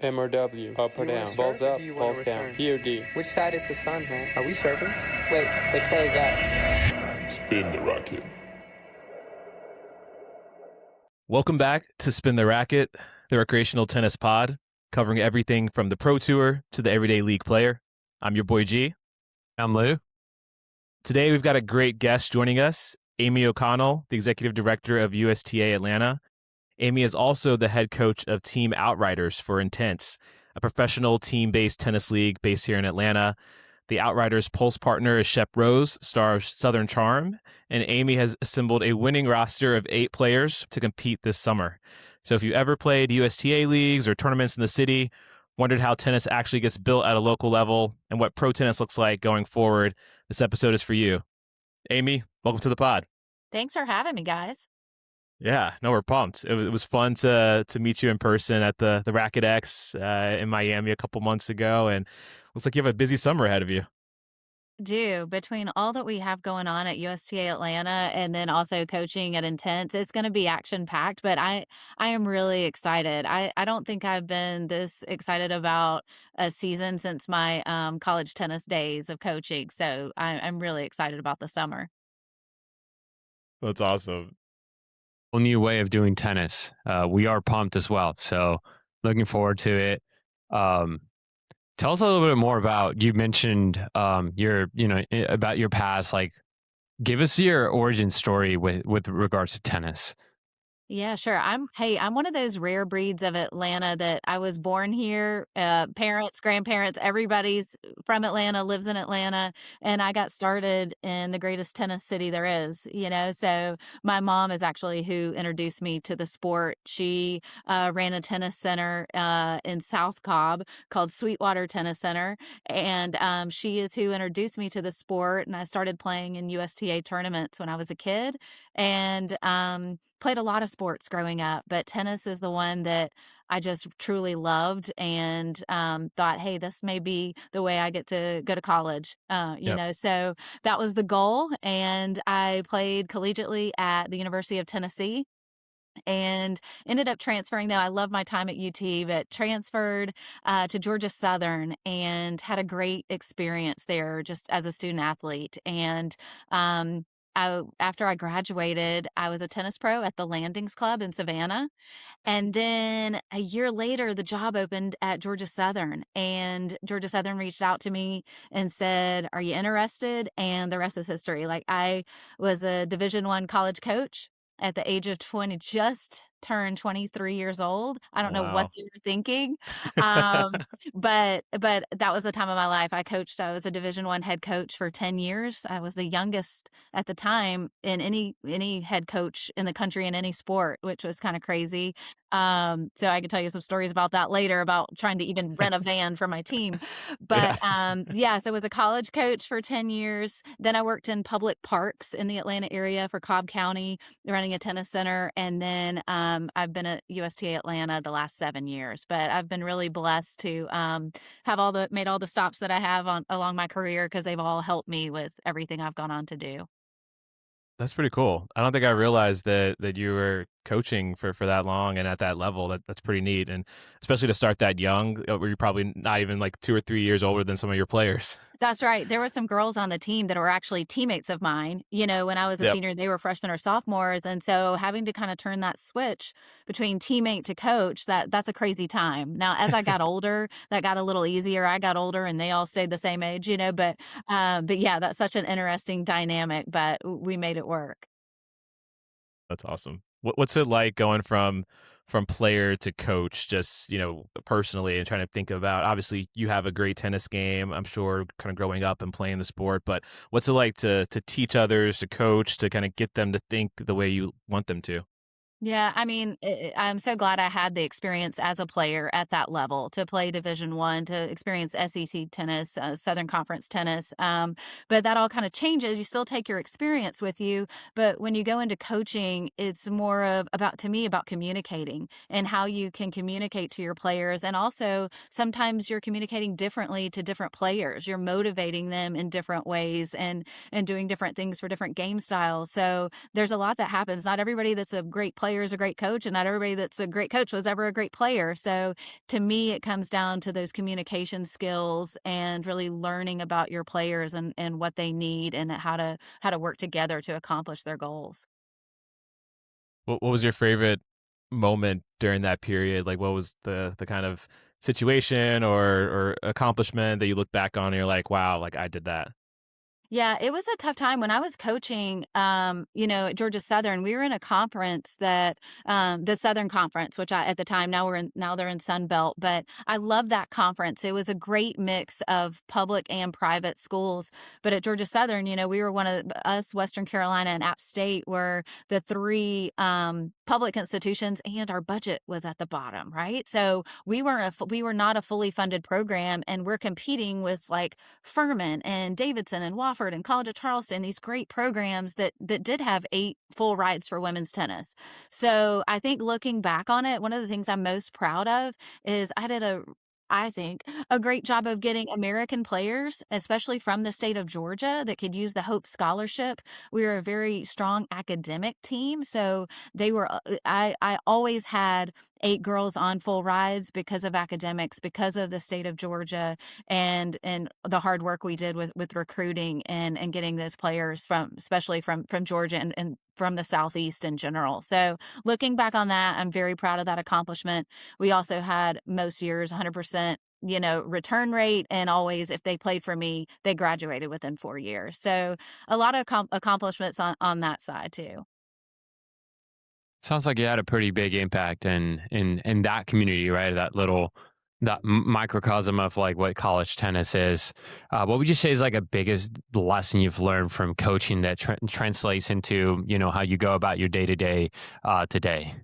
MRW, up or down, balls up, balls down, POD. Which side is the sun, man? Are we surfing? Wait, which way is up? Spin the Racket. Welcome back to Spin the Racket, the recreational tennis pod, covering everything from the Pro Tour to the everyday league player. I'm your boy G. I'm Lou. Today we've got a great guest joining us, Amy O'Connell, the Executive Director of USTA Atlanta. Amy is also the head coach of Team Outriders for INTENNSE, a professional team-based tennis league based here in Atlanta. The Outriders Pulse partner is Shep Rose, star of Southern Charm, and Amy has assembled a winning roster of 8 players to compete this summer. So if you ever played USTA leagues or tournaments in the city, wondered how tennis actually gets built at a local level, and what pro tennis looks like going forward, this episode is for you. Amy, welcome to the pod. Thanks for having me, guys. Yeah, no, we're pumped. It was fun to meet you in person at the Racket X in Miami a couple months ago, and looks like you have a busy summer ahead of you. Between all that we have going on at USTA Atlanta and then also coaching at INTENNSE, it's going to be action-packed, but I am really excited. I don't think I've been this excited about a season since my college tennis days of coaching, so I'm really excited about the summer. That's awesome. A new way of doing tennis. We are pumped as well, so looking forward to it. Tell us a little bit more about, you mentioned about your past. Like, give us your origin story with regards to tennis. Yeah, sure. I'm one of those rare breeds of Atlanta that I was born here. Parents, grandparents, everybody's from Atlanta, lives in Atlanta, and I got started in the greatest tennis city there is, So my mom is actually who introduced me to the sport. She ran a tennis center in South Cobb called Sweetwater Tennis Center, and she is who introduced me to the sport, and I started playing in USTA tournaments when I was a kid, and played a lot of sports growing up, but tennis is the one that I just truly loved, and thought, hey, this may be the way I get to go to college, so that was the goal. And I played collegiately at the University of Tennessee and ended up transferring, though I love my time at UT, but transferred to Georgia Southern and had a great experience there just as a student athlete. And after I graduated, I was a tennis pro at the Landings Club in Savannah. And then a year later, the job opened at Georgia Southern, and Georgia Southern reached out to me and said, "Are you interested?" And the rest is history. Like, I was a Division I college coach at the age of 20, just turned 23 years old. I don't know what they were thinking. But that was the time of my life. I was a Division I head coach for 10 years. I was the youngest at the time in any head coach in the country in any sport, which was kind of crazy. So I can tell you some stories about that later, about trying to even rent a van for my team. But so I was a college coach for 10 years. Then I worked in public parks in the Atlanta area for Cobb County, running a tennis center. And then I've been at USTA Atlanta the last 7 years, but I've been really blessed to have made all the stops that I have along my career, because they've all helped me with everything I've gone on to do. That's pretty cool. I don't think I realized that you were coaching for that long and at that level. That's pretty neat, and especially to start that young, where you're probably not even like 2 or 3 years older than some of your players. That's right. There were some girls on the team that were actually teammates of mine. When I was a senior, they were freshmen or sophomores. And so having to kind of turn that switch between teammate to coach, that's a crazy time. Now, as I got older, that got a little easier. I got older and they all stayed the same age, but yeah, that's such an interesting dynamic, but we made it work. That's awesome. What's it like going from player to coach, just, personally, and trying to think about, obviously you have a great tennis game, I'm sure, kind of growing up and playing the sport, but what's it like to teach others, to coach, to kind of get them to think the way you want them to? Yeah, I mean, I'm so glad I had the experience as a player at that level, to play Division I, to experience SEC tennis, Southern Conference tennis. But that all kind of changes. You still take your experience with you, but when you go into coaching, it's more of about communicating and how you can communicate to your players. And also, sometimes you're communicating differently to different players. You're motivating them in different ways and doing different things for different game styles. So there's a lot that happens. Not everybody that's a great player player is a great coach, and not everybody that's a great coach was ever a great player. So to me, it comes down to those communication skills and really learning about your players and what they need and how to work together to accomplish their goals. What was your favorite moment during that period? Like, what was the kind of situation or accomplishment that you look back on and you're like, wow, like I did that? Yeah, it was a tough time when I was coaching, at Georgia Southern. We were in a conference that, the Southern Conference, which at the time, now they're in Sun Belt, but I love that conference. It was a great mix of public and private schools. But at Georgia Southern, we were one of us, Western Carolina and App State were the three, public institutions, and our budget was at the bottom, right? So we were not a fully funded program, and we're competing with like Furman and Davidson and Wofford and College of Charleston, these great programs that did have 8 full rides for women's tennis. So I think looking back on it, one of the things I'm most proud of is I think, a great job of getting American players, especially from the state of Georgia, that could use the Hope Scholarship. We were a very strong academic team, so they were. I always had 8 girls on full rides because of academics, because of the state of Georgia, and the hard work we did with recruiting and getting those players especially from Georgia and from the Southeast in general. So looking back on that, I'm very proud of that accomplishment. We also had most years 100%, return rate, and always, if they played for me, they graduated within 4 years. So a lot of accomplishments on that side too. Sounds like you had a pretty big impact in that community, right? That microcosm of like what college tennis is. What would you say is like a biggest lesson you've learned from coaching that translates into how you go about your day to day today?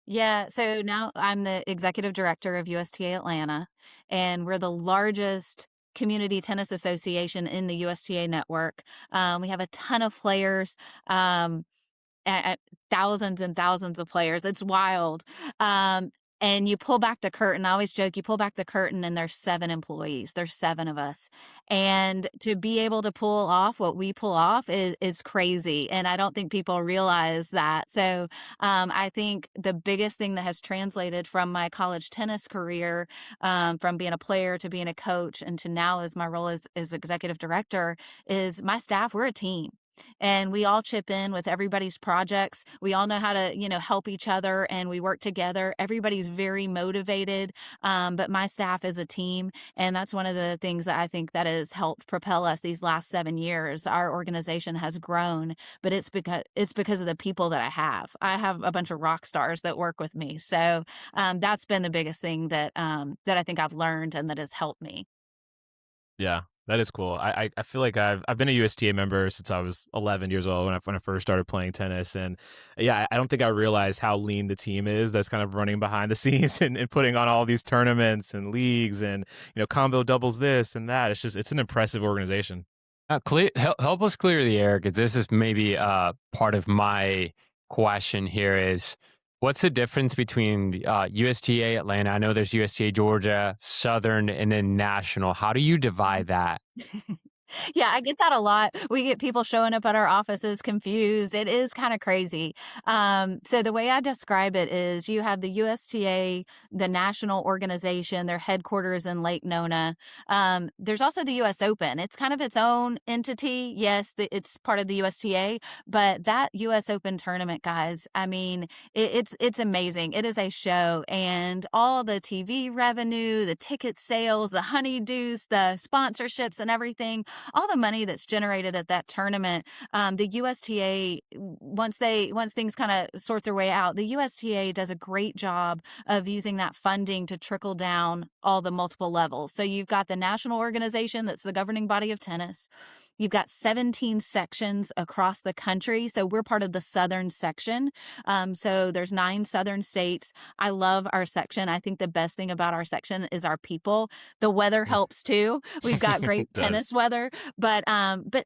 Yeah, so now I'm the executive director of USTA Atlanta, and we're the largest community tennis association in the USTA network. We have a ton of players, thousands and thousands of players. It's wild. And you pull back the curtain. I always joke, you pull back the curtain and there's 7 employees. There's 7 of us. And to be able to pull off what we pull off is crazy. And I don't think people realize that. So I think the biggest thing that has translated from my college tennis career, from being a player to being a coach and to now as my role as executive director, is my staff, we're a team. And we all chip in with everybody's projects. We all know how to, help each other, and we work together. Everybody's very motivated, but my staff is a team, and that's one of the things that I think that has helped propel us these last 7 years. Our organization has grown, but it's because of the people that I have. I have a bunch of rock stars that work with me, so that's been the biggest thing that I think I've learned and that has helped me. Yeah, that is cool. I feel like I've been a USTA member since I was 11 years old when I first started playing tennis, and yeah, I don't think I realized how lean the team is that's kind of running behind the scenes and putting on all these tournaments and leagues and combo doubles this and that. It's an impressive organization. Help us clear the air, because this is maybe part of my question here is, what's the difference between USTA Atlanta? I know there's USTA Georgia, Southern, and then National. How do you divide that? Yeah, I get that a lot. We get people showing up at our offices confused. It is kind of crazy. So the way I describe it is you have the USTA, the national organization, their headquarters in Lake Nona. There's also the US Open. It's kind of its own entity. Yes, it's part of the USTA, but that US Open tournament, guys, I mean, it's amazing. It is a show, and all the TV revenue, the ticket sales, the honeydews, the sponsorships and everything, all the money that's generated at that tournament, the USTA, once things kind of sort their way out, the USTA does a great job of using that funding to trickle down all the multiple levels. So you've got the national organization that's the governing body of tennis. You've got 17 sections across the country. So we're part of the Southern section. So there's 9 Southern states. I love our section. I think the best thing about our section is our people. The weather helps too. We've got great tennis weather, but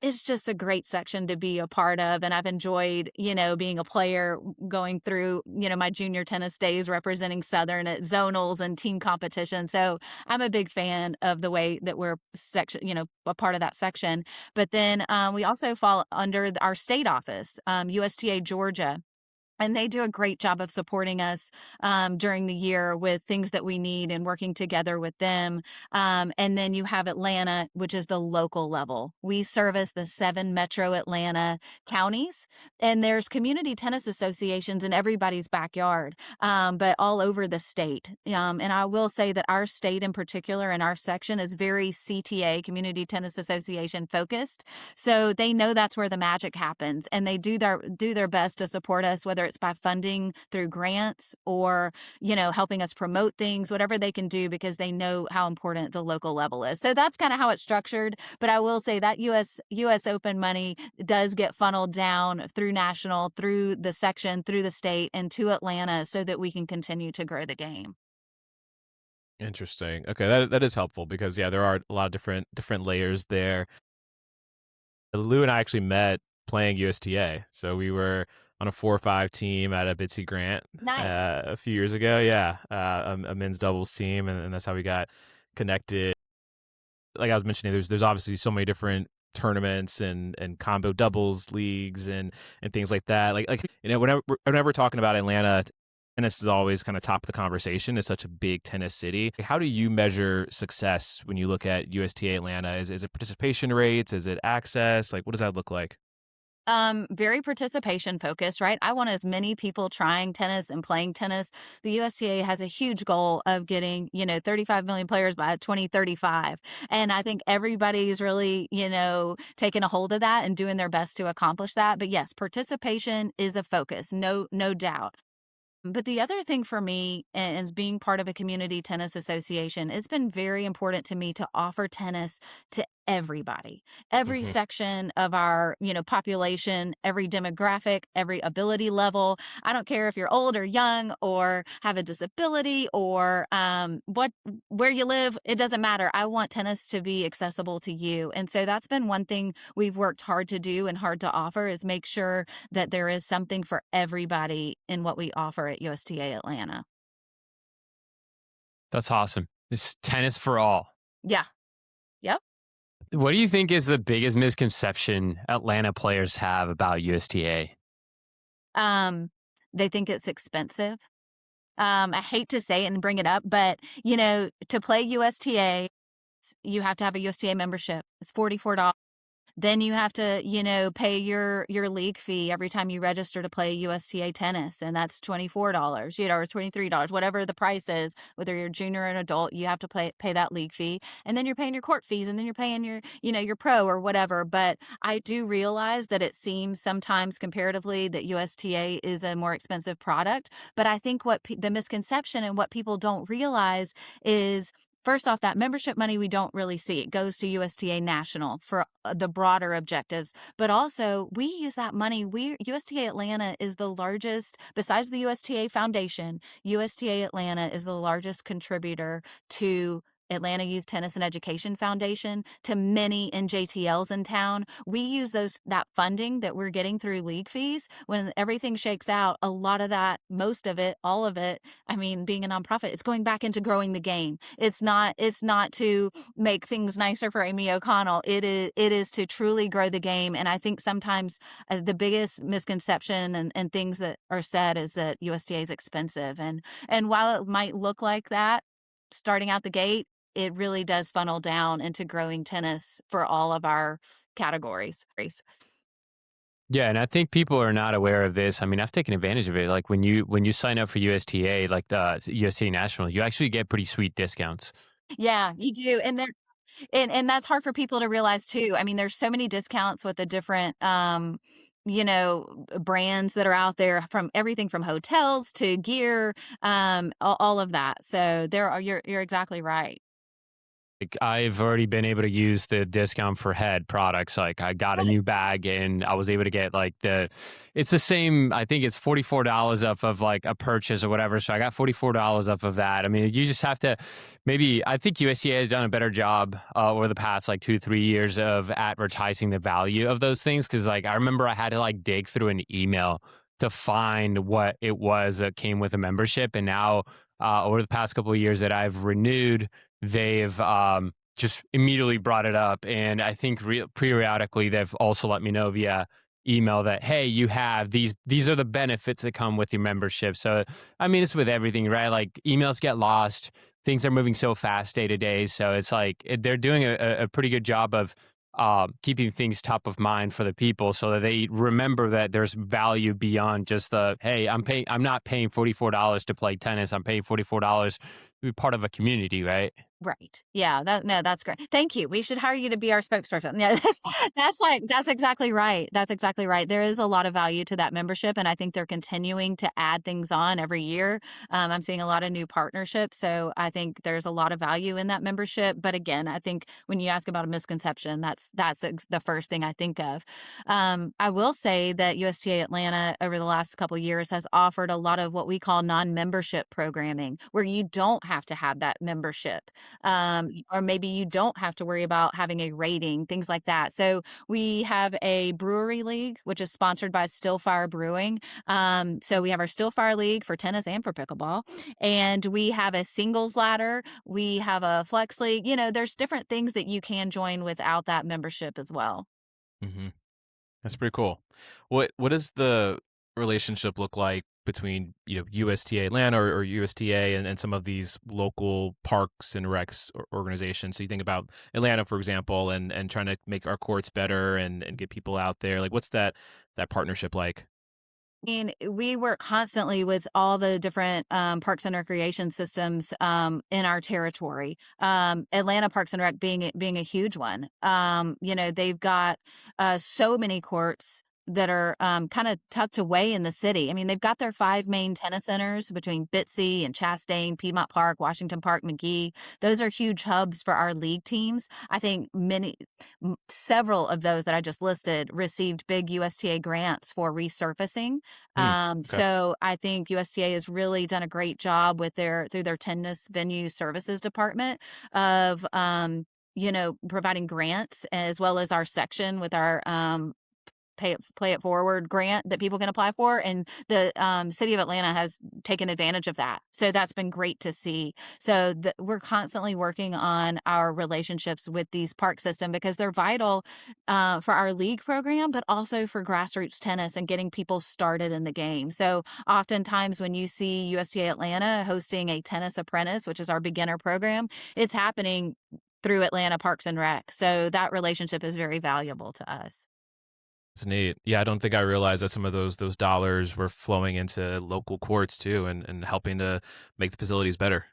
it's just a great section to be a part of. And I've enjoyed, being a player, going through, my junior tennis days representing Southern at zonals and team competition. So I'm a big fan of the way that we're a part of that section. But then we also fall under our state office, USTA Georgia. And they do a great job of supporting us during the year with things that we need and working together with them. And then you have Atlanta, which is the local level. We service the 7 metro Atlanta counties, and there's community tennis associations in everybody's backyard, but all over the state. And I will say that our state in particular and our section is very CTA, Community Tennis Association focused. So they know that's where the magic happens, and they do their best to support us, whether it's by funding through grants or, helping us promote things, whatever they can do, because they know how important the local level is. So that's kind of how it's structured. But I will say that US Open money does get funneled down through national, through the section, through the state, and to Atlanta so that we can continue to grow the game. Interesting. Okay, that is helpful because there are a lot of different layers there. Lou and I actually met playing USTA, so we were on a 4-5 team at a Bitsy Grant a few years ago. A men's doubles team, and that's how we got connected. Like I was mentioning, there's obviously so many different tournaments and combo doubles leagues and things like that. Whenever we're talking about Atlanta, tennis is always kind of top of the conversation. It's such a big tennis city. How do you measure success when you look at USTA Atlanta? Is it participation rates? Is it access? What does that look like? Very participation focused, right? I want as many people trying tennis and playing tennis. The USTA has a huge goal of getting, 35 million players by 2035. And I think everybody's really, taking a hold of that and doing their best to accomplish that. But yes, participation is a focus, no doubt. But the other thing for me as being part of a community tennis association, it's been very important to me to offer tennis to everybody, every section of our, population, every demographic, every ability level. I don't care if you're old or young or have a disability or where you live, it doesn't matter. I want tennis to be accessible to you. And so that's been one thing we've worked hard to do and hard to offer, is make sure that there is something for everybody in what we offer at USTA Atlanta. That's awesome. It's tennis for all. Yeah. Yep. What do you think is the biggest misconception Atlanta players have about USTA? They think it's expensive. I hate to say it and bring it up, but to play USTA, you have to have a USTA membership. It's $44. Then you have to, pay your league fee every time you register to play USTA tennis, and that's $24, or $23, whatever the price is. Whether you're junior or an adult, you have to pay that league fee, and then you're paying your court fees, and then you're paying your pro or whatever. But I do realize that it seems sometimes comparatively that USTA is a more expensive product. But I think what the misconception and what people don't realize is, first off, that membership money we don't really see. It goes to USTA National for the broader objectives. But also, we use that money. USTA Atlanta is the largest, besides the USTA Foundation, USTA Atlanta is the largest contributor to Atlanta Youth Tennis and Education Foundation, to many NJTLs in town. We use that funding that we're getting through league fees. When everything shakes out, a lot of that, most of it, all of it, being a nonprofit, it's going back into growing the game. It's not to make things nicer for Amy O'Connell. It is to truly grow the game. And I think sometimes the biggest misconception and things that are said is that USTA is expensive. And while it might look like that starting out the gate, it really does funnel down into growing tennis for all of our categories. Yeah, and I think people are not aware of this. I've taken advantage of it. Like when you sign up for USTA, like the USTA National, you actually get pretty sweet discounts. Yeah, you do. And that's hard for people to realize too. There's so many discounts with the different brands that are out there, from everything from hotels to gear, all of that. So you're exactly right. I've already been able to use the discount for head products. Like I got a new bag and I was able to get it's the same, I think it's $44 off of like a purchase or whatever. So I got $44 off of that. You just have to, I think USTA has done a better job over the past 2-3 years of advertising the value of those things. Cause I remember I had to dig through an email to find what it was that came with a membership. And now over the past couple of years that I've renewed, they've just immediately brought it up. And I think periodically they've also let me know via email that, hey, you have these are the benefits that come with your membership. So I mean, it's with everything, right? Like emails get lost, things are moving so fast day to day. So it's like they're doing a pretty good job of keeping things top of mind for the people, so that they remember that there's value beyond just the, hey, I'm not paying $44 to play tennis. I'm paying $44 to be part of a community, right? Right. Yeah. That's great. Thank you. We should hire you to be our spokesperson. Yeah, that's exactly right. That's exactly right. There is a lot of value to that membership, and I think they're continuing to add things on every year. I'm seeing a lot of new partnerships, so I think there's a lot of value in that membership. But again, I think when you ask about a misconception, that's the first thing I think of. I will say that USTA Atlanta over the last couple of years has offered a lot of what we call non-membership programming, where you don't have to have that membership. Or maybe you don't have to worry about having a rating, things like that. So we have a brewery league, which is sponsored by StillFire Brewing. So we have our StillFire League for tennis and for pickleball. And we have a singles ladder. We have a flex league. There's different things that you can join without that membership as well. Mm-hmm. That's pretty cool. What does the relationship look like between USTA Atlanta or USTA and some of these local parks and recs organizations? So you think about Atlanta, for example, and trying to make our courts better and get people out there. Like, what's that partnership like? mean, we work constantly with all the different parks and recreation systems in our territory. Atlanta Parks and Rec being a huge one. They've got so many courts that are kind of tucked away in the city. I mean, they've got their 5 main tennis centers between Bitsy and Chastain, Piedmont Park, Washington Park, McGee. Those are huge hubs for our league teams. I think several of those that I just listed received big USTA grants for resurfacing. Okay. So I think USTA has really done a great job with through their tennis venue services department of providing grants, as well as our section with our Play It Forward grant that people can apply for. And the city of Atlanta has taken advantage of that. So that's been great to see. So we're constantly working on our relationships with these park system, because they're vital for our league program, but also for grassroots tennis and getting people started in the game. So oftentimes when you see USTA Atlanta hosting a Tennis Apprentice, which is our beginner program, it's happening through Atlanta Parks and Rec. So that relationship is very valuable to us. It's neat. Yeah, I don't think I realized that some of those dollars were flowing into local courts too, and helping to make the facilities better.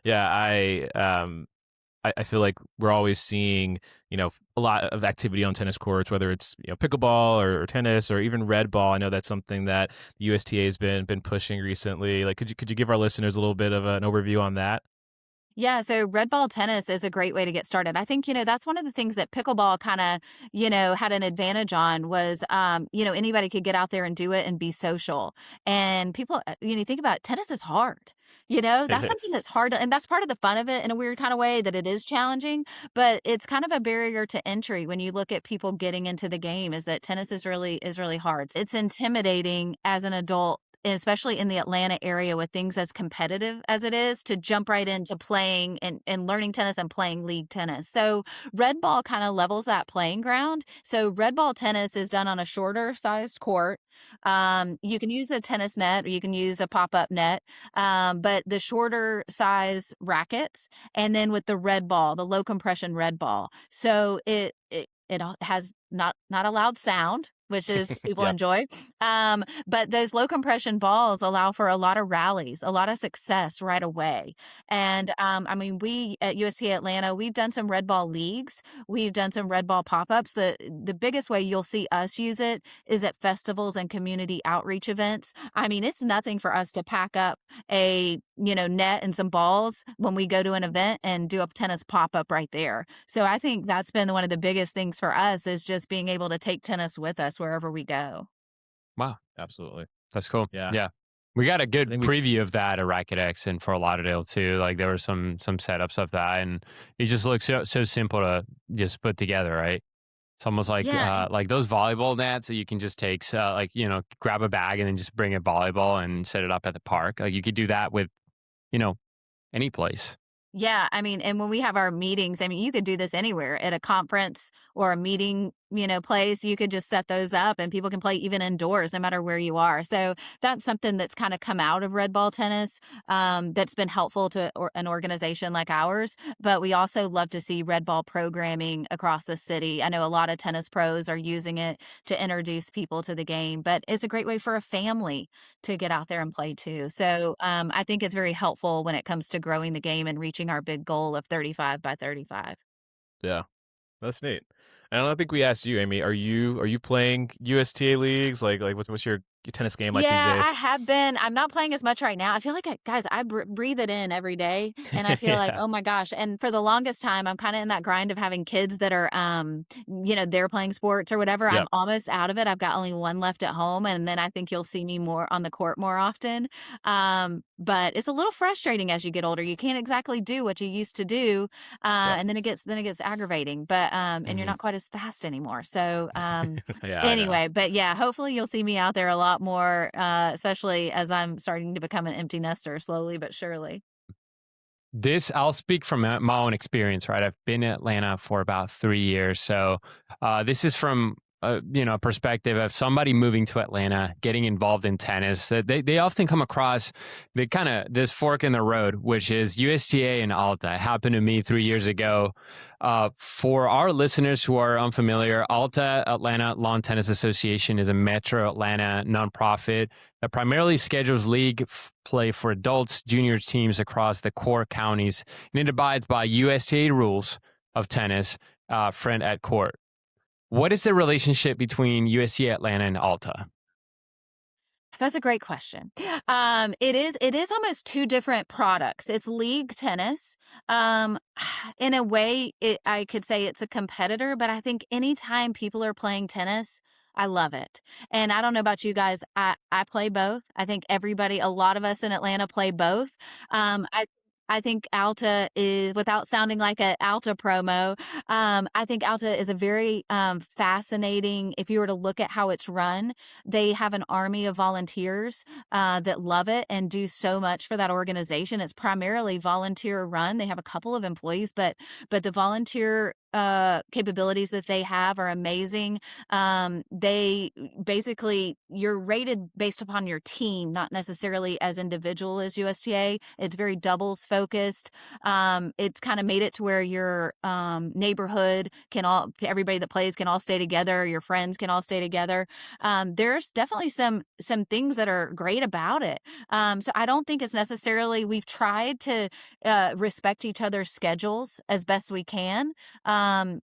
Yeah, I feel like we're always seeing a lot of activity on tennis courts, whether it's pickleball or tennis or even red ball. I know that's something that the USTA has been pushing recently. Like, could you give our listeners a little bit of an overview on that? Yeah, so red ball tennis is a great way to get started. I think, that's one of the things that pickleball kind of, had an advantage on was, anybody could get out there and do it and be social. And people, you think about it, tennis is hard. That's something that's hard. And that's part of the fun of it in a weird kind of way, that it is challenging, but it's kind of a barrier to entry when you look at people getting into the game, is that tennis is really hard. It's intimidating as an adult, especially in the Atlanta area with things as competitive as it is, to jump right into playing and learning tennis and playing league tennis. So red ball kind of levels that playing ground. So red ball tennis is done on a shorter sized court. You can use a tennis net or you can use a pop-up net, but the shorter size rackets, and then with the red ball, the low compression red ball. So it has not a loud sound, which is people Yeah. enjoy. But those low compression balls allow for a lot of rallies, a lot of success right away. And we at USTA Atlanta, we've done some red ball leagues. We've done some red ball pop-ups. The biggest way you'll see us use it is at festivals and community outreach events. I mean, it's nothing for us to pack up a net and some balls when we go to an event and do a tennis pop-up right there. So I think that's been one of the biggest things for us, is just being able to take tennis with us wherever we go. Wow. Absolutely. That's cool. Yeah. Yeah. We got a good I think preview of that at Racket X and Fort Lauderdale too. Like there were some setups of that, and it just looks so simple to just put together, right? It's almost like Yeah. like those volleyball nets that you can just take, grab a bag and then just bring a volleyball and set it up at the park. Like you could do that with, any place. Yeah, I mean, and when we have our meetings, I mean, you could do this anywhere, at a conference or a meeting place, you could just set those up and people can play even indoors, no matter where you are. So that's something that's kind of come out of red ball tennis, that's been helpful to an organization like ours. But we also love to see red ball programming across the city. I know a lot of tennis pros are using it to introduce people to the game, but it's a great way for a family to get out there and play too. So I think it's very helpful when it comes to growing the game and reaching our big goal of 35 by 35. Yeah, that's neat. And I don't think we asked you, Amy. Are you playing USTA leagues? Like what's your tennis game like these Yeah, days? I have been. I'm not playing as much right now. I feel like, guys, I breathe it in every day, and I feel like, Yeah. oh my gosh. And for the longest time, I'm kind of in that grind of having kids that are, they're playing sports or whatever. Yep. I'm almost out of it. I've got only one left at home, and then I think you'll see me more on the court more often. But it's a little frustrating as you get older. You can't exactly do what you used to do, Yep. and then it gets aggravating. But and you're Mhm. not quite as fast anymore. So Yeah, I know. anyway, but yeah, hopefully you'll see me out there a lot more, especially as I'm starting to become an empty nester slowly but surely. I'll speak from my own experience, right? I've been in Atlanta for about 3 years. So this is from a perspective of somebody moving to Atlanta, getting involved in tennis. That they often come across the kind of this fork in the road, which is USTA and ALTA. It happened to me 3 years ago. For our listeners who are unfamiliar, ALTA, Atlanta Lawn Tennis Association, is a Metro Atlanta nonprofit that primarily schedules league play for adults, juniors teams across the core counties, and it abides by USTA rules of tennis, friend at court. What is the relationship between USTA Atlanta and ALTA? That's a great question. It is almost two different products. It's league tennis. In a way, I could say it's a competitor, but I think anytime people are playing tennis, I love it. And I don't know about you guys, I play both. I think a lot of us in Atlanta play both. I think ALTA is, without sounding like an ALTA promo, I think ALTA is a very fascinating, if you were to look at how it's run, they have an army of volunteers that love it and do so much for that organization. It's primarily volunteer run. They have a couple of employees, but the volunteer capabilities that they have are amazing. They basically, you're rated based upon your team, not necessarily as individual as USTA. It's very doubles focused. It's kind of made it to where your neighborhood everybody that plays can all stay together. Your friends can all stay together. There's definitely some things that are great about it. So I don't think it's necessarily, we've tried to respect each other's schedules as best we can.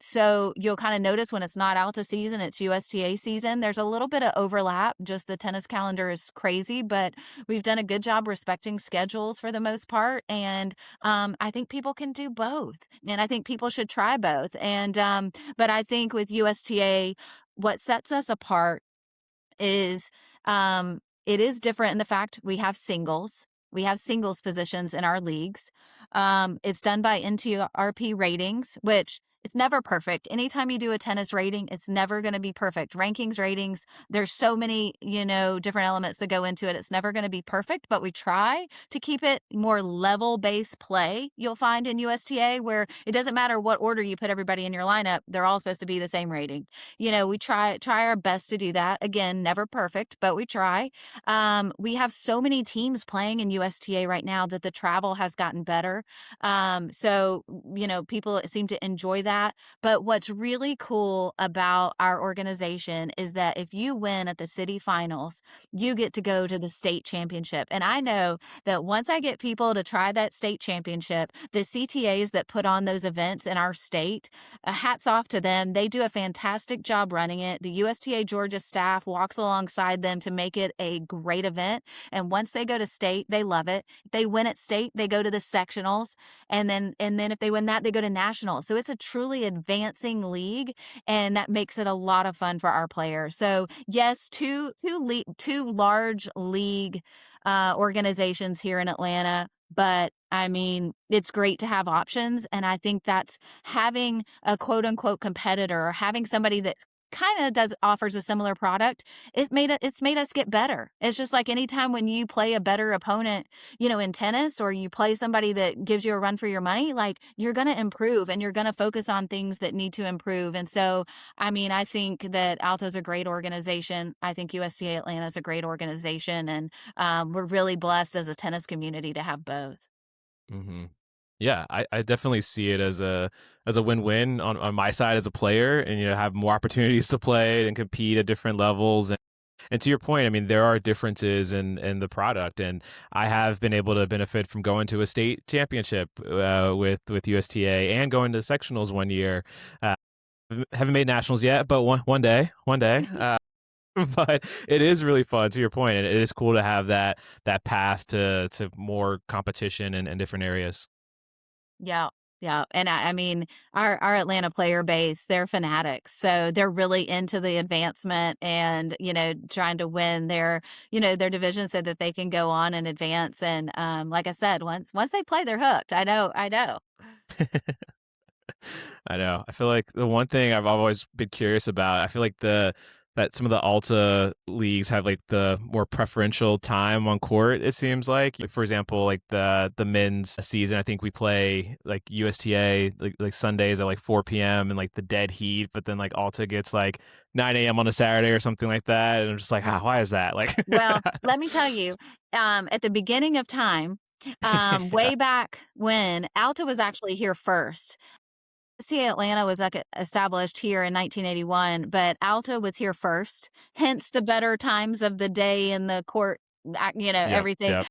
So you'll kind of notice when it's not ALTA season, it's USTA season. There's a little bit of overlap. Just the tennis calendar is crazy, but we've done a good job respecting schedules for the most part. And I think people can do both, and I think people should try both. And but I think with USTA, what sets us apart is it is different in the fact we have singles. We have singles positions in our leagues. It's done by NTRP ratings, which it's never perfect. Anytime you do a tennis rating, it's never going to be perfect. Rankings, ratings, there's so many, different elements that go into it. It's never going to be perfect, but we try to keep it more level-based play. You'll find in USTA where it doesn't matter what order you put everybody in your lineup, they're all supposed to be the same rating. We try our best to do that. Again, never perfect, but we try. We have so many teams playing in USTA right now that the travel has gotten better. So, people seem to enjoy that. But what's really cool about our organization is that if you win at the city finals, you get to go to the state championship. And I know that once I get people to try that state championship, the CTAs that put on those events in our state, hats off to them. They do a fantastic job running it. The USTA Georgia staff walks alongside them to make it a great event. And once they go to state, they love it. If they win at state, they go to the sectionals. And then if they win that, they go to nationals. So it's a truly advancing league, and that makes it a lot of fun for our players. So yes, two large league organizations here in Atlanta, but I mean, it's great to have options. And I think that's having a quote unquote competitor, or having somebody that's kind of offers a similar product. It's made us get better. It's just like anytime when you play a better opponent, in tennis, or you play somebody that gives you a run for your money, like, you're going to improve and you're going to focus on things that need to improve. And so, I mean, I think that ALTA is a great organization. I think USTA Atlanta is a great organization, and we're really blessed as a tennis community to have both. Mm-hmm. Yeah, I definitely see it as a win-win on my side as a player, and have more opportunities to play and compete at different levels. And to your point, I mean, there are differences in the product, and I have been able to benefit from going to a state championship with USTA and going to sectionals one year. Haven't made nationals yet, but one day. But it is really fun, to your point, and it is cool to have that path to more competition in different areas. Yeah. Yeah. And I mean, our Atlanta player base, they're fanatics. So they're really into the advancement and, trying to win their division so that they can go on and advance. And like I said, once they play, they're hooked. I know. I know. I feel like the one thing I've always been curious about, I feel like that some of the ALTA leagues have like the more preferential time on court, it seems like. For example, like the men's season, I think we play like USTA like Sundays at like 4 p.m. and like the dead heat, but then like ALTA gets like 9 a.m. on a Saturday or something like that. And I'm just like, why is that? Like, Well, let me tell you, at the beginning of time, way back when, ALTA was actually here first. USTA Atlanta was established here in 1981, but ALTA was here first, hence the better times of the day and the court, everything. Yep.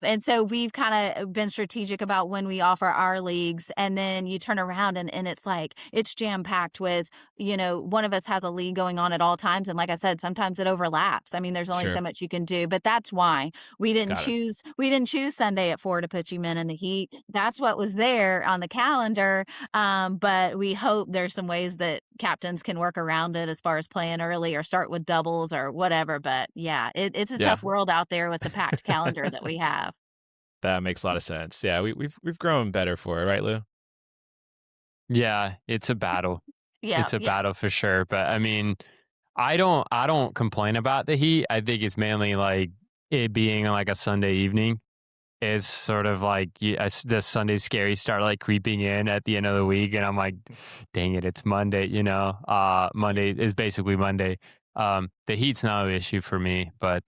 And so we've kind of been strategic about when we offer our leagues, and then you turn around and it's like, it's jam packed with, one of us has a league going on at all times. And like I said, sometimes it overlaps. I mean, there's only Sure. so much you can do, but that's why we didn't Got it. choose Sunday at 4 to put you men in the heat. That's what was there on the calendar. But we hope there's some ways that captains can work around it as far as playing early or start with doubles or whatever. But yeah, it's a tough world out there with the packed calendar that we have. That makes a lot of sense. Yeah, we've grown better for it, right, Lou? Yeah, it's a battle. Yeah, It's a battle for sure. But I mean, I don't complain about the heat. I think it's mainly like it being like a Sunday evening. It's sort of like the Sunday scaries start like creeping in at the end of the week, and I'm like, dang it, it's Monday. Monday is basically Monday. The heat's not an issue for me, but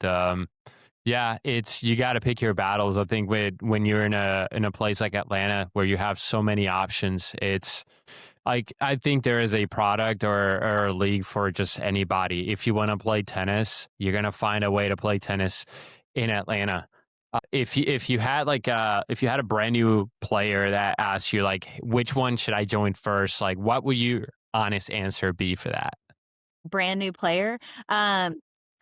yeah, you got to pick your battles. I think when you're in a place like Atlanta where you have so many options, it's like I think there is a product or a league for just anybody. If you want to play tennis, you're gonna find a way to play tennis in Atlanta. If you had a brand new player that asks you like which one should I join first, like what would your honest answer be for that? brand new player.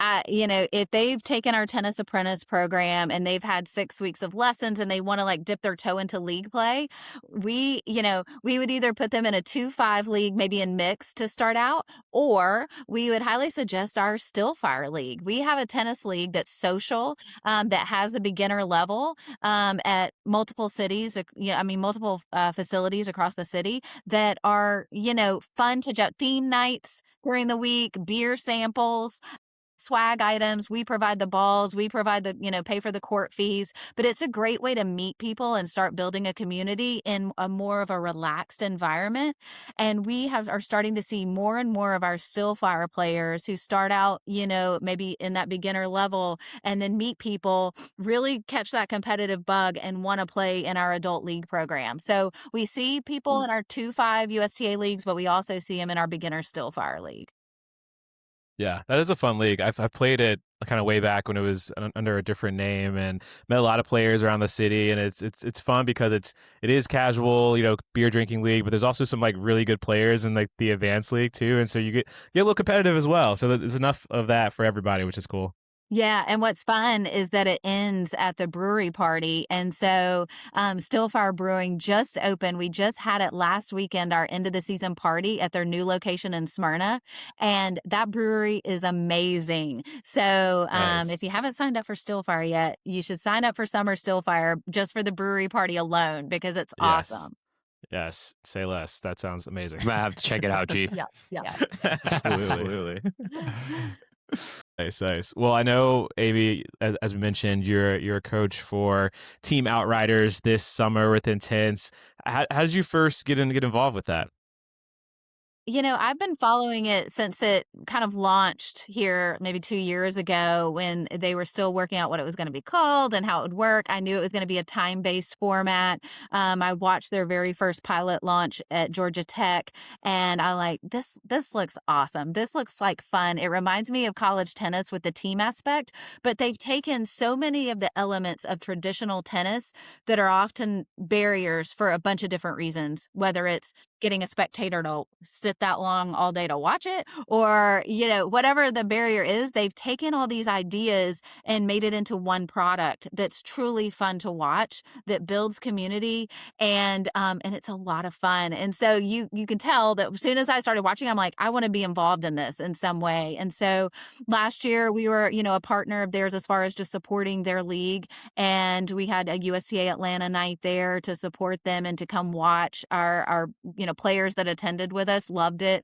If they've taken our Tennis Apprentice program and they've had 6 weeks of lessons and they want to like dip their toe into league play, we would either put them in a 2-5 league, maybe in mix to start out, or we would highly suggest our StillFire League. We have a tennis league that's social, that has the beginner level, at multiple cities, multiple facilities across the city that are, fun to theme nights during the week, beer samples, swag items. We provide the balls, we provide pay for the court fees, but it's a great way to meet people and start building a community in a more of a relaxed environment. And we are starting to see more and more of our StillFire players who start out, maybe in that beginner level, and then meet people, really catch that competitive bug and want to play in our adult league program. So we see people in our 2-5 USTA leagues, but we also see them in our beginner StillFire League. Yeah, that is a fun league. I played it kind of way back when it was under a different name, and met a lot of players around the city. And it's fun because it is casual, beer drinking league, but there's also some like really good players in like the advanced league too, and so you get a little competitive as well. So there's enough of that for everybody, which is cool. Yeah, and what's fun is that it ends at the brewery party. And so StillFire Brewing just opened. We just had it last weekend, our end of the season party at their new location in Smyrna. And that brewery is amazing. So Nice. if you haven't signed up for StillFire yet, you should sign up for Summer StillFire just for the brewery party alone because it's Yes. awesome. Yes, say less. That sounds amazing. You might have to check it out, G. Yeah, yeah. Absolutely. Nice. Well, I know, Amy, as we mentioned, you're a coach for Team Outriders this summer with Intense. How did you first get involved with that? I've been following it since it kind of launched here maybe 2 years ago when they were still working out what it was going to be called and how it would work. I knew it was going to be a time-based format. I watched their very first pilot launch at Georgia Tech, and I like, this looks awesome. This looks like fun. It reminds me of college tennis with the team aspect, but they've taken so many of the elements of traditional tennis that are often barriers for a bunch of different reasons, whether it's getting a spectator to sit that long all day to watch it, or, whatever the barrier is, they've taken all these ideas and made it into one product that's truly fun to watch, that builds community, and it's a lot of fun. And so you can tell that as soon as I started watching, I'm like, I want to be involved in this in some way. And so last year we were, a partner of theirs as far as just supporting their league, and we had a USTA Atlanta night there to support them and to come watch our players that attended with us loved it.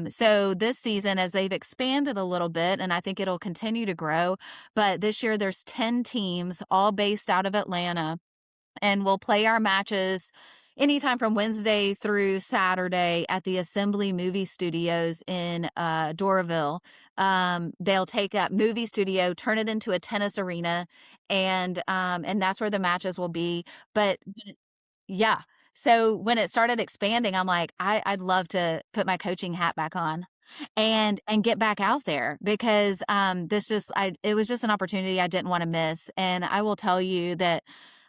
So this season, as they've expanded a little bit, and I think it'll continue to grow, but this year there's 10 teams all based out of Atlanta, and we'll play our matches anytime from Wednesday through Saturday at the Assembly Movie Studios in Doraville. They'll take that movie studio, turn it into a tennis arena, and that's where the matches will be. But yeah. So when it started expanding, I'm like, I'd love to put my coaching hat back on and get back out there, because it was just an opportunity I didn't want to miss. And I will tell you that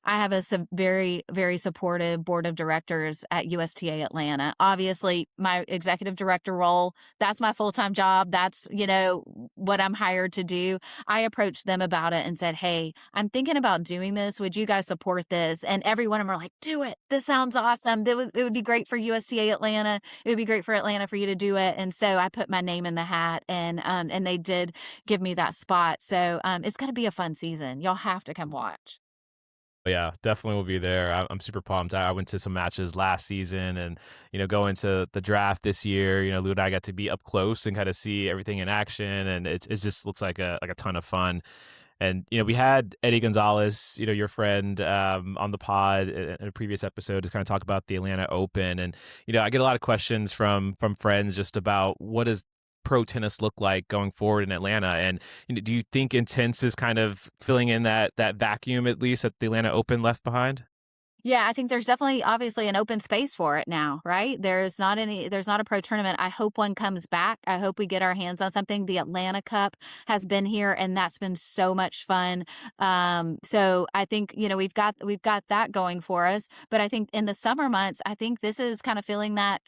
I have a very, very supportive board of directors at USTA Atlanta. Obviously, my executive director role, that's my full-time job. That's, what I'm hired to do. I approached them about it and said, hey, I'm thinking about doing this. Would you guys support this? And every one of them are like, do it. This sounds awesome. It would be great for USTA Atlanta. It would be great for Atlanta for you to do it. And so I put my name in the hat, and they did give me that spot. So it's going to be a fun season. Y'all have to come watch. Yeah, definitely will be there. I'm super pumped. I went to some matches last season, and going to the draft this year, Lou and I got to be up close and kind of see everything in action, and it just looks like a ton of fun. And we had Eddie Gonzalez, your friend, on the pod in a previous episode to kind of talk about the Atlanta Open, and I get a lot of questions from friends just about what is pro tennis look like going forward in Atlanta, and do you think Intense is kind of filling in that vacuum, at least, that the Atlanta Open left behind? Yeah, I think there's definitely obviously an open space for it now, right? There's not a pro tournament. I hope one comes back. I hope we get our hands on something. The Atlanta Cup has been here, and that's been so much fun. So I think, we've got that going for us. But I think in the summer months, I think this is kind of filling that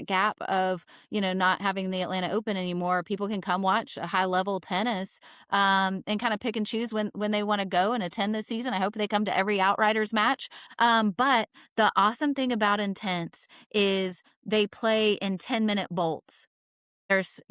gap of, not having the Atlanta Open anymore. People can come watch a high level tennis, and kind of pick and choose when they want to go and attend this season. I hope they come to every Outriders match. But the awesome thing about Intense is they play in 10-minute bolts. There's,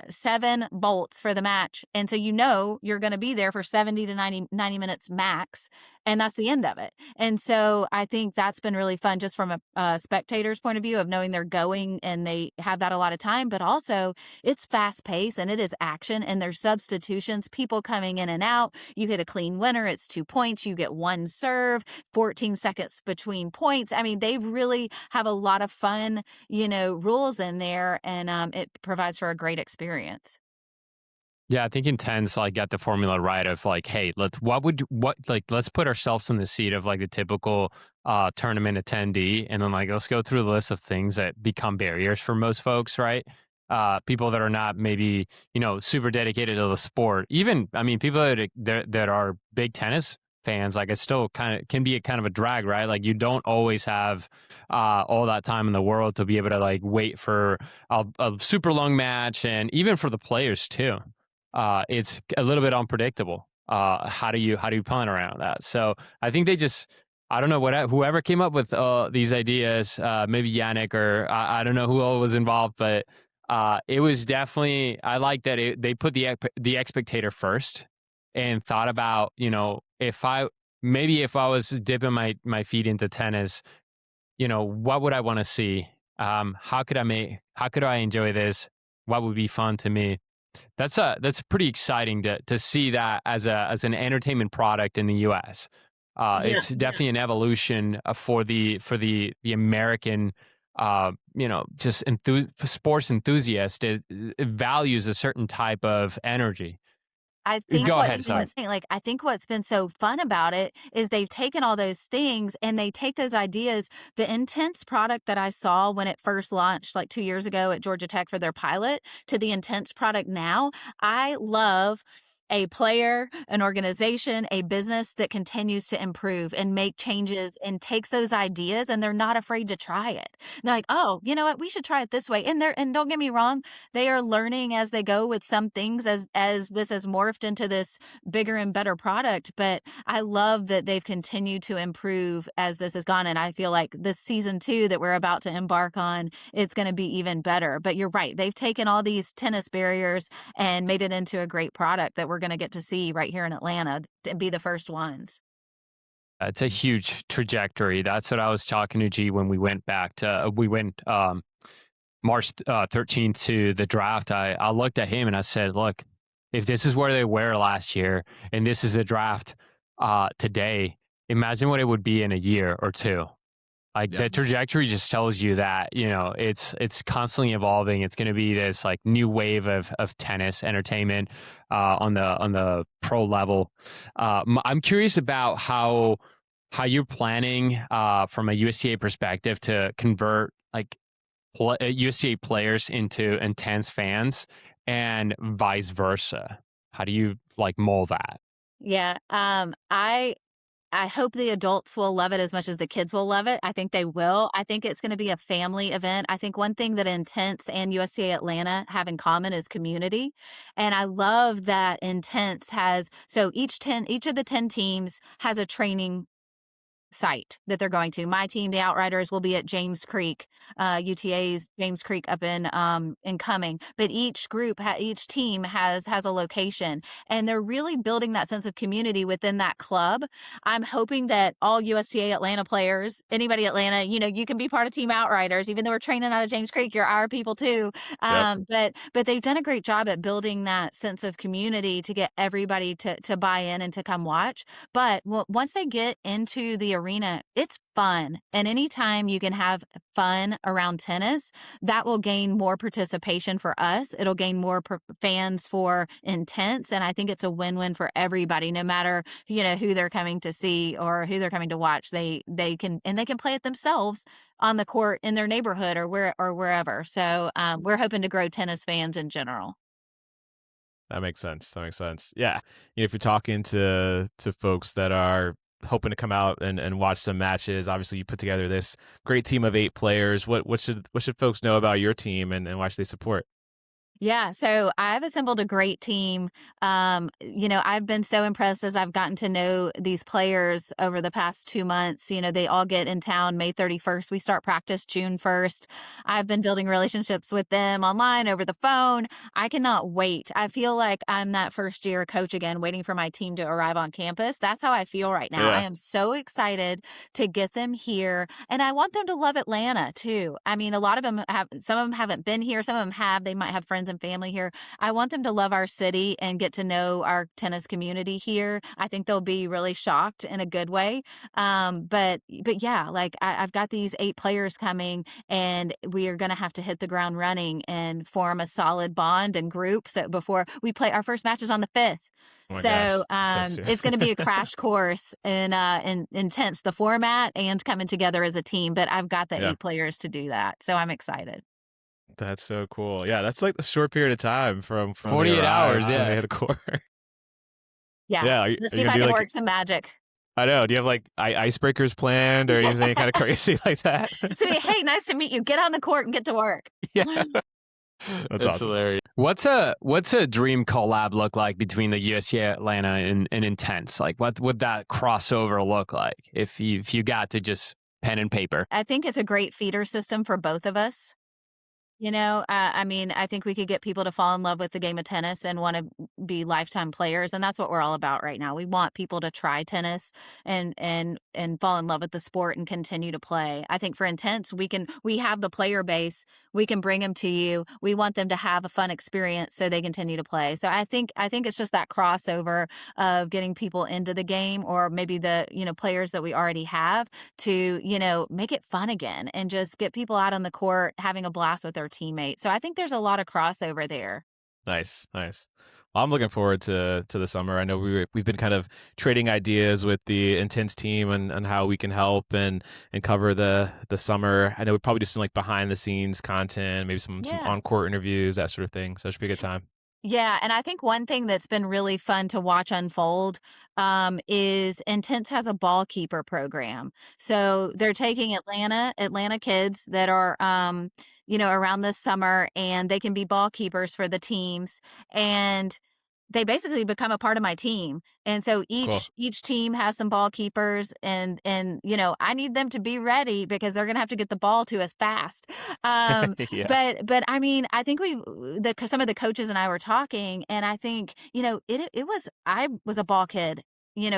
7 bolts for the match. And so, you're going to be there for 70 to 90 minutes max. And that's the end of it. And so I think that's been really fun, just from a spectator's point of view, of knowing they're going and they have that a lot of time. But also it's fast paced and it is action, and there's substitutions, people coming in and out. You hit a clean winner, it's 2 points. You get one serve, 14 seconds between points. I mean, they really have a lot of fun, rules in there, and it provides for a great experience. Yeah, I think Intense got the formula right of hey, let's put ourselves in the seat of the typical tournament attendee, and then let's go through the list of things that become barriers for most folks, right? People that are not maybe super dedicated to the sport. Even people that are big tennis fans, it still can be a kind of a drag, right? You don't always have all that time in the world to be able to wait for a super long match, and even for the players too. It's a little bit unpredictable. How do you plan around that? So I think I don't know whoever came up with these ideas, maybe Yannick, or I don't know who all was involved, but it was definitely, I like that they put the spectator first and thought about, if I was dipping my feet into tennis, what would I want to see? How could I enjoy this? What would be fun to me? That's pretty exciting to see that as an entertainment product in the U.S. It's definitely an evolution for the American, just sports enthusiast. It values a certain type of energy. I think Go what's ahead, sorry. I think what's been so fun about it is they've taken all those things and they take those ideas. The Intense product that I saw when it first launched like 2 years ago at Georgia Tech for their pilot to the Intense product now, I love a player, an organization, a business that continues to improve and make changes and takes those ideas and they're not afraid to try it. They're like, oh, you know what? We should try it this way. And don't get me wrong, they are learning as they go with some things as this has morphed into this bigger and better product. But I love that they've continued to improve as this has gone. And I feel like this season 2 that we're about to embark on, it's going to be even better. But you're right. They've taken all these tennis barriers and made it into a great product that we're going to get to see right here in Atlanta and be the first ones. It's a huge trajectory. That's what I was talking to G when we went March 13th to the draft. I looked at him and I said, look, if this is where they were last year and this is the draft today, imagine what it would be in a year or two. Like the trajectory just tells you that, it's constantly evolving. It's going to be this like new wave of tennis entertainment on the pro level. I'm curious about how you're planning from a USTA perspective to convert like USTA players into Intense fans and vice versa. How do you like mold that? Yeah. I hope the adults will love it as much as the kids will love it. I think they will. I think it's going to be a family event. I think one thing that Intense and USTA Atlanta have in common is community. And I love that Intense has, so each of the 10 teams has a training site that they're going to. My team, the Outriders, will be at James Creek, UTA's James Creek up in Cumming. But each team has a location, and they're really building that sense of community within that club. I'm hoping that all USTA Atlanta players, anybody Atlanta, you can be part of Team Outriders, even though we're training out of James Creek. You're our people too. But they've done a great job at building that sense of community to get everybody to buy in and to come watch. But once they get into the arena, it's fun. And anytime you can have fun around tennis, that will gain more participation for us. It'll gain more fans for Intense. And I think it's a win-win for everybody, no matter, who they're coming to see or who they're coming to watch. They can play it themselves on the court in their neighborhood or wherever. So we're hoping to grow tennis fans in general. That makes sense. Yeah. If you're talking to folks that are hoping to come out and watch some matches, obviously you put together this great team of 8 players. What should folks know about your team and why should they support? Yeah, so I've assembled a great team. I've been so impressed as I've gotten to know these players over the past 2 months. They all get in town May 31st. We start practice June 1st. I've been building relationships with them online, over the phone. I cannot wait. I feel like I'm that first year coach again, waiting for my team to arrive on campus. That's how I feel right now. Yeah. I am so excited to get them here. And I want them to love Atlanta too. I mean, some of them haven't been here. Some of them have. They might have friends and family here. I want them to love our city and get to know our tennis community here. I think they'll be really shocked in a good way. But yeah, like I've got these 8 players coming, and we are going to have to hit the ground running and form a solid bond and group. So before we play, our first match is on the 5th. So it's going to be a crash course in Intense, the format, and coming together as a team. But I've got the 8 players to do that, so I'm excited. That's so cool. Yeah, that's like a short period of time from 48 hours. to Yeah, hit a court. Yeah. Let's see if I can work some magic. I know. Do you have like icebreakers planned or anything kind of crazy like that? So, hey, nice to meet you. Get on the court and get to work. Yeah. That's awesome. Hilarious. What's a dream collab look like between the USTA Atlanta and Intense? Like, what would that crossover look like if you got to just pen and paper? I think it's a great feeder system for both of us. I mean, I think we could get people to fall in love with the game of tennis and want to be lifetime players, and that's what we're all about right now. We want people to try tennis and fall in love with the sport and continue to play. I think for Intense, we have the player base. We can bring them to you. We want them to have a fun experience so they continue to play. So I think it's just that crossover of getting people into the game, or maybe the players that we already have, to make it fun again and just get people out on the court having a blast with their teammates. So I think there's a lot of crossover there. Nice. Well, I'm looking forward to the summer. I know we've been kind of trading ideas with the Intense team and how we can help and cover the summer. I know we probably do some like behind the scenes content, maybe some on court interviews, that sort of thing. So it should be a good time. Yeah, and I think one thing that's been really fun to watch unfold is Intense has a ball keeper program. So they're taking Atlanta kids that are around this summer, and they can be ball keepers for the teams, and they basically become a part of my team. And so each team has some ball keepers, and I need them to be ready because they're gonna have to get the ball to us fast. Yeah. But I mean, I think some of the coaches and I were talking, and I think I was a ball kid,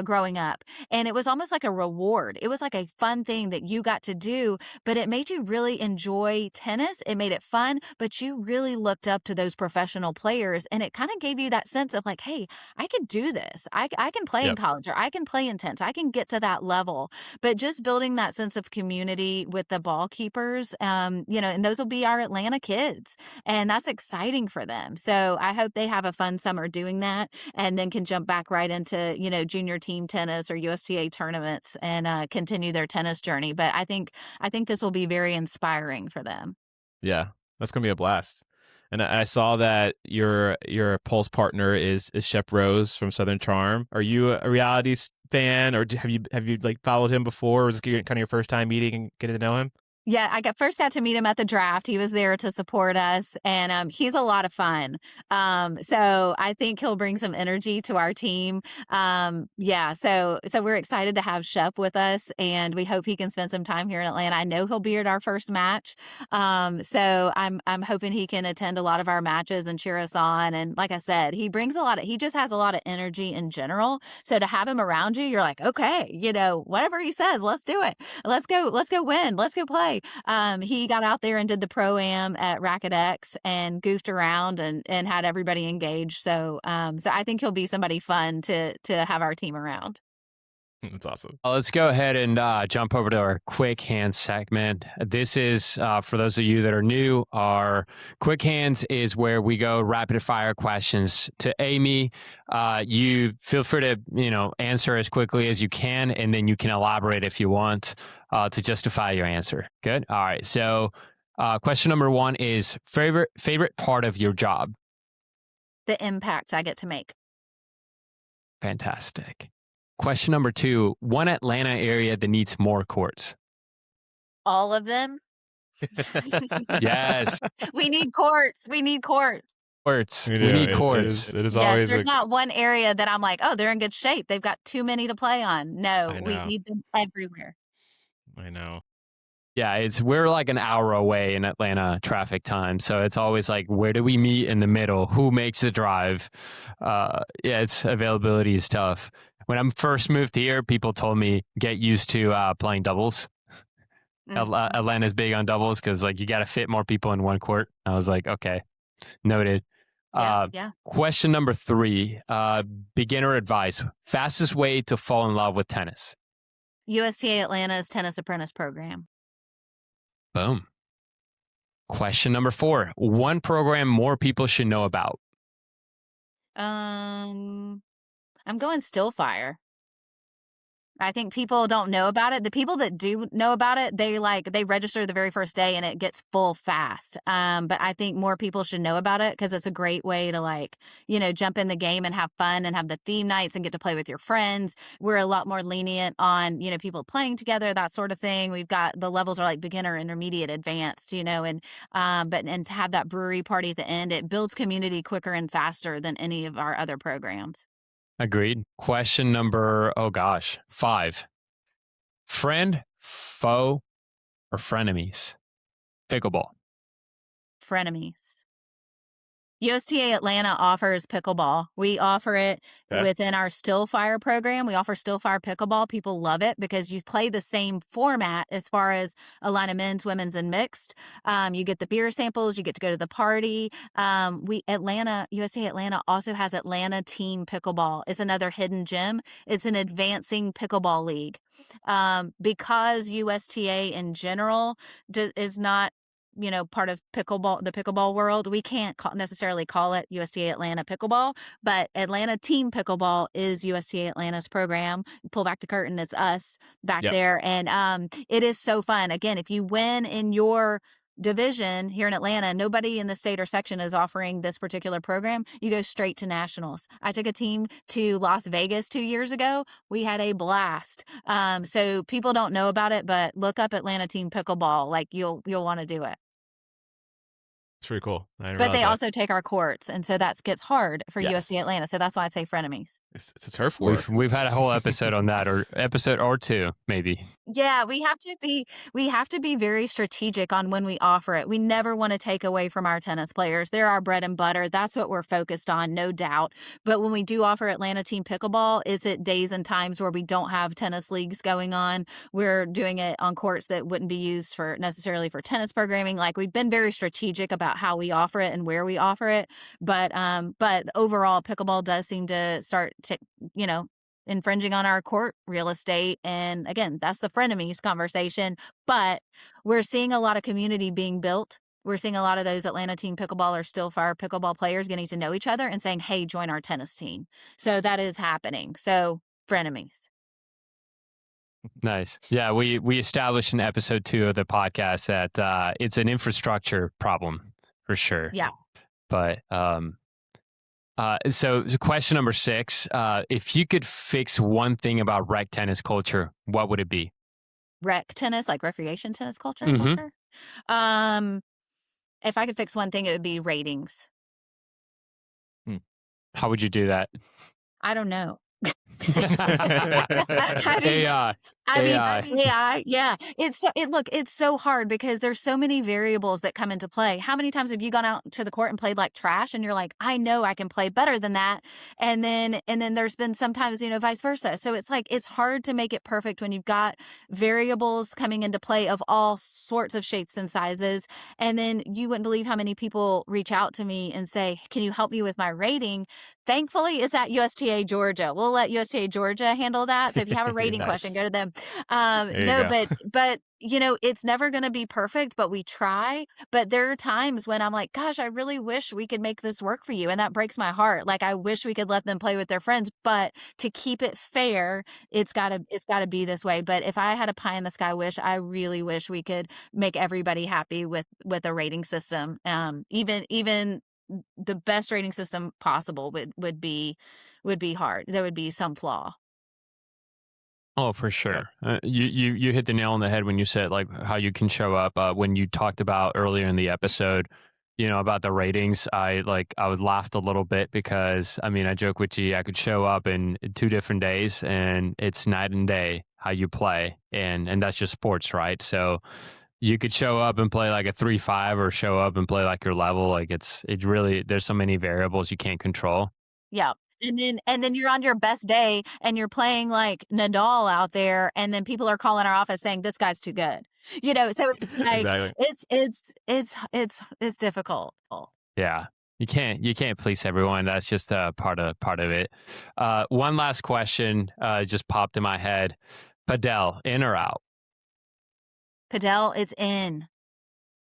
growing up, and it was almost like a reward. It was like a fun thing that you got to do, but it made you really enjoy tennis. It made it fun, but you really looked up to those professional players, and it kind of gave you that sense of like, hey, I could do this. I can play in college, or I can play Intense. I can get to that level. But just building that sense of community with the ball keepers, and those will be our Atlanta kids, and that's exciting for them. So I hope they have a fun summer doing that, and then can jump back right into junior team tennis or USTA tournaments and continue their tennis journey. But I think this will be very inspiring for them. Yeah, that's gonna be a blast. And I saw that your Pulse partner is Shep Rose from Southern Charm. Are you a reality fan, or have you like followed him before? Or was this kind of your first time meeting and getting to know him? Yeah, I first got to meet him at the draft. He was there to support us, and he's a lot of fun. So I think he'll bring some energy to our team. So we're excited to have Shep with us, and we hope he can spend some time here in Atlanta. I know he'll be at our first match, so I'm hoping he can attend a lot of our matches and cheer us on. And like I said, he just has a lot of energy in general. So to have him around you, you're like, okay, whatever he says, let's do it. Let's go win. Let's go play. He got out there and did the Pro-Am at Racket X and goofed around and had everybody engaged. So I think he'll be somebody fun to have our team around. That's awesome. Let's go ahead and jump over to our quick hands segment. This is, for those of you that are new, our quick hands is where we go rapid fire questions to Amy. You feel free to, answer as quickly as you can, and then you can elaborate if you want to justify your answer. Good. All right. So question number one is favorite part of your job. The impact I get to make. Fantastic. Question number two, one Atlanta area that needs more courts. All of them. Yes. We need courts. We need courts. It is always. There's not one area that I'm like, oh, they're in good shape. They've got too many to play on. No, we need them everywhere. I know. Yeah, we're like an hour away in Atlanta traffic time. So it's always like, where do we meet in the middle? Who makes the drive? Availability is tough. When I first moved here, people told me, get used to playing doubles. Mm-hmm. Atlanta's big on doubles because like you got to fit more people in one court. I was like, okay, noted. Question number three, beginner advice. Fastest way to fall in love with tennis. USTA Atlanta's Tennis Apprentice program. Boom. Question number four, one program more people should know about. I'm going StillFire. I think people don't know about it. The people that do know about it, they register the very first day and it gets full fast. But I think more people should know about it because it's a great way to jump in the game and have fun and have the theme nights and get to play with your friends. We're a lot more lenient on, people playing together, that sort of thing. We've got the levels are like beginner, intermediate, advanced, and to have that brewery party at the end, it builds community quicker and faster than any of our other programs. Agreed. Question number, 5. Friend, foe, or frenemies? Pickleball. frenemies. USTA Atlanta offers pickleball. We offer it within our StillFire program. We offer StillFire pickleball. People love it because you play the same format as far as Atlanta men's, women's, and mixed. You get the beer samples. You get to go to the party. USTA Atlanta also has Atlanta Team Pickleball. It's another hidden gem. It's an advancing pickleball league. Because USTA in general is not part of the pickleball world. We can't necessarily call it USTA Atlanta Pickleball, but Atlanta Team Pickleball is USTA Atlanta's program. Pull back the curtain, it's us back there. And it is so fun. Again, if you win in your division here in Atlanta, nobody in the state or section is offering this particular program. You go straight to nationals. I took a team to Las Vegas 2 years ago. We had a blast. So people don't know about it, but look up Atlanta Team Pickleball. Like you'll want to do it. It's pretty cool. But they also take our courts, and so that gets hard for USTA Atlanta. So that's why I say frenemies. It's a turf war. We've had a whole episode on that, or episode or two, maybe. Yeah, we have to be very strategic on when we offer it. We never want to take away from our tennis players. They're our bread and butter. That's what we're focused on, no doubt. But when we do offer Atlanta Team Pickleball, is it days and times where we don't have tennis leagues going on? We're doing it on courts that wouldn't be used necessarily for tennis programming. Like we've been very strategic about how we offer it and where we offer it. But overall, pickleball does seem to start infringing on our court real estate. And again, that's the frenemies conversation. But we're seeing a lot of community being built. We're seeing a lot of those Atlanta Team Pickleball or StillFire pickleball players getting to know each other and saying, hey, join our tennis team. So that is happening. So frenemies. Nice. Yeah, we established in episode 2 of the podcast that it's an infrastructure problem for sure. Yeah. But so question number 6, if you could fix one thing about rec tennis culture, what would it be? Rec tennis, like recreation tennis culture? Mm-hmm. If I could fix one thing, it would be ratings. How would you do that? I don't know. AI. Yeah. It's so hard because there's so many variables that come into play. How many times have you gone out to the court and played like trash and you're like, I know I can play better than that. And then there's been sometimes, vice versa. So it's like, it's hard to make it perfect when you've got variables coming into play of all sorts of shapes and sizes. And then you wouldn't believe how many people reach out to me and say, can you help me with my rating? Thankfully, it's at USTA Georgia. We'll let USTA Georgia handle that. So if you have a rating Nice. question, go to them. Go. But it's never going to be perfect, but we try. But there are times when I'm like, gosh, I really wish we could make this work for you. And that breaks my heart. Like, I wish we could let them play with their friends, but to keep it fair, it's gotta be this way. But if I had a pie in the sky wish, I really wish we could make everybody happy with a rating system. Even the best rating system possible would be hard. There would be some flaw. Oh, for sure. You hit the nail on the head when you said like how you can show up. When you talked about earlier in the episode, about the ratings, I would laughed a little bit because I joke with you. I could show up in 2 different days, and it's night and day how you play, and that's just sports, right? So you could show up and play like a 3-5 or show up and play like your level. Like it really, there's so many variables you can't control. Yeah. And then you're on your best day and you're playing like Nadal out there, and then people are calling our office saying this guy's too good. So it's like Exactly. it's difficult. Yeah. You can't please everyone. That's just part of it. One last question just popped in my head. Padel, in or out? Padel, it's in.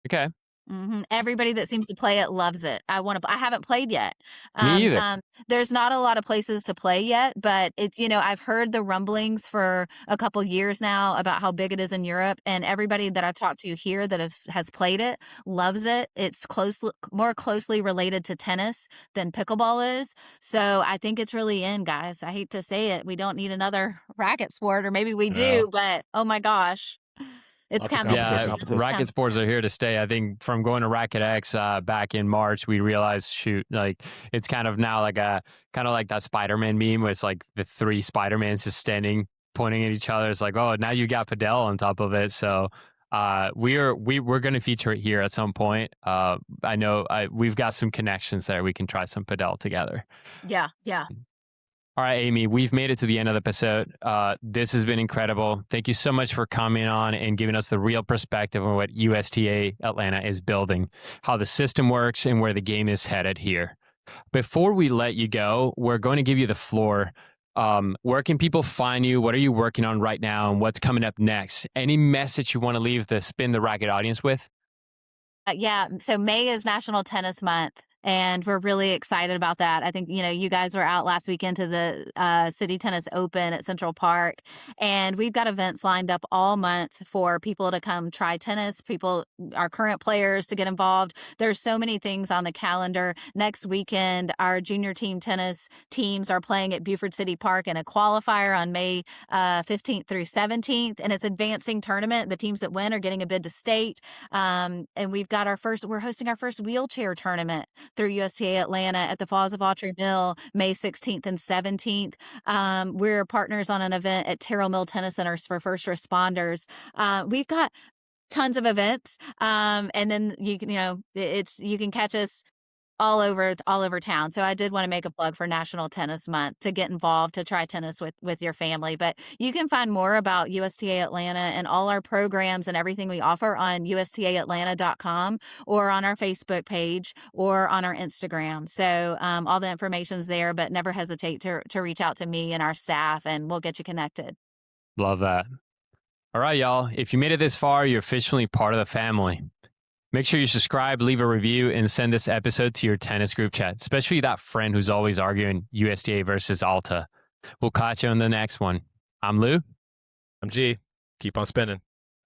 Okay. Mm-hmm. Everybody that seems to play it loves it. I haven't played yet. Me either. There's not a lot of places to play yet, but it's, I've heard the rumblings for a couple years now about how big it is in Europe, and everybody that I've talked to here that has played it loves it. It's more closely related to tennis than pickleball is. So I think it's really in, guys. I hate to say it. We don't need another racket sport, or maybe we do, but oh my gosh. It's coming. Yeah, racket sports are here to stay. I think from going to Racket X back in March, we realized, it's kind of now like that Spider-Man meme where it's like the 3 Spider-Mans just standing, pointing at each other. It's like, oh, now you got Padel on top of it. So We're going to feature it here at some point. I know we've got some connections there. We can try some padel together. Yeah. All right, Amy, we've made it to the end of the episode. This has been incredible. Thank you so much for coming on and giving us the real perspective on what USTA Atlanta is building, how the system works, and where the game is headed here. Before we let you go, we're going to give you the floor. Where can people find you? What are you working on right now? And what's coming up next? Any message you want to leave the Spin the Racket audience with? Yeah. So May is National Tennis Month. And we're really excited about that. I think, you guys were out last weekend to the City Tennis Open at Central Park. And we've got events lined up all month for people to come try tennis, our current players to get involved. There's so many things on the calendar. Next weekend, our junior team tennis teams are playing at Beaufort City Park in a qualifier on May 15th through 17th. And it's an advancing tournament. The teams that win are getting a bid to state. And we've got we're hosting our first wheelchair tournament through USTA Atlanta at the Falls of Autry Mill, May 16th and 17th. We're partners on an event at Terrell Mill Tennis Centers for first responders. We've got tons of events, and then you can catch us all over town. So I did want to make a plug for National Tennis Month to get involved, to try tennis with your family. But you can find more about USTA Atlanta and all our programs and everything we offer on USTAatlanta.com or on our Facebook page or on our Instagram. So all the information's there, but never hesitate to reach out to me and our staff, and we'll get you connected. Love that. All right, y'all. If you made it this far, you're officially part of the family. Make sure you subscribe, leave a review, and send this episode to your tennis group chat, especially that friend who's always arguing USTA versus ALTA. We'll catch you on the next one. I'm Lou. I'm G. Keep on spinning.